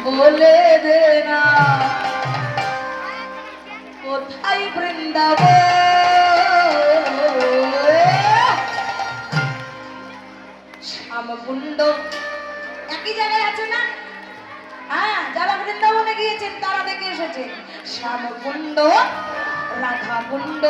বলে দে না কোথায় বৃন্দাবন শ্যামকুণ্ড একই জায়গায় আছে না? হ্যাঁ, যারা বৃন্দাবনে গিয়েছেন তারা দেখে এসেছেন শ্যামকুণ্ড, রাধাকুণ্ড,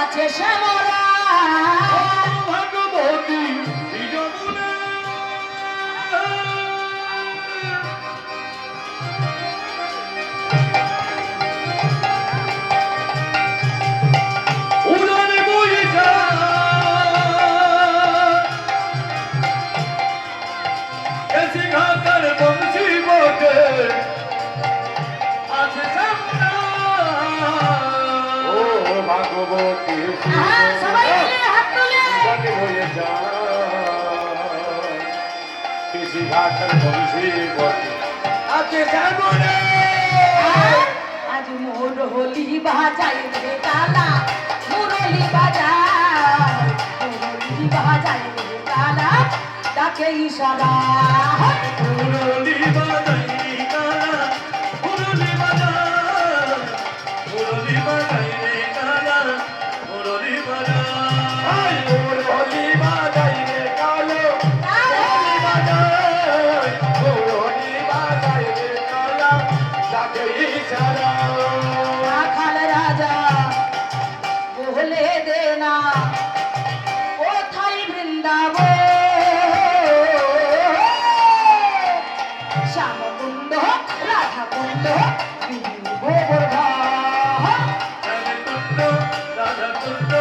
আছে শ্যামরা ভগবতী যমুনা উড়ানে বয়ে যায় কেসি ঘাটার বংশী বটে আছে শ্যামরা ও ভগবতী সবাই মিলে হাত তুলে হয়ে যায় কেসি ঘাটার বংশী বটে আছে শ্যামরা আজ মোর হোলি বাজাই রে কালা মুরলি বাজাই মুরলি বাজাই রে কালা ডাকে ইশারা মুরলি বাজাই রে কালা মুরলি বাজাই মুরলি বাজাই রে কালা মুরলি বাজাই মুরলি বাজাই রে কালো মুরলি বাজাই মুরলি বাজাই রে কালা ডাকে ইশারা রাখাল রাজা বলে দে না কোথায় বৃন্দাবন শ্যামকুণ্ড রাধাকুণ্ড রাধাকুণ্ড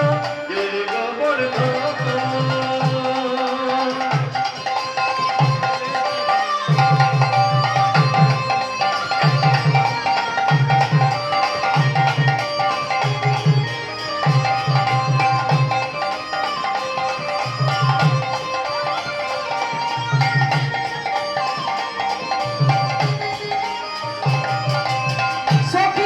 সখী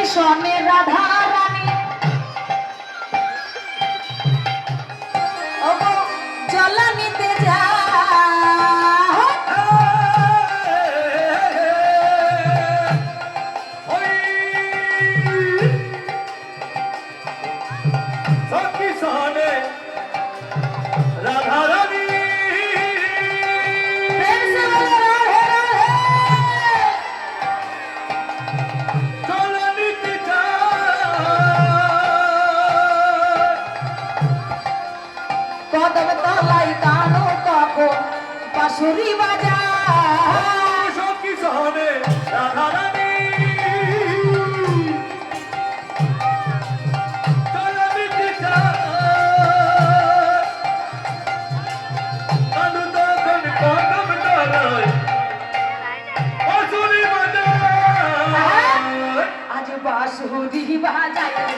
রাধারানী চলো মিটি চাই আনু তখন কদম তলায় বাঁশুরি বাজায় আজ বাঁশুরি বাজায়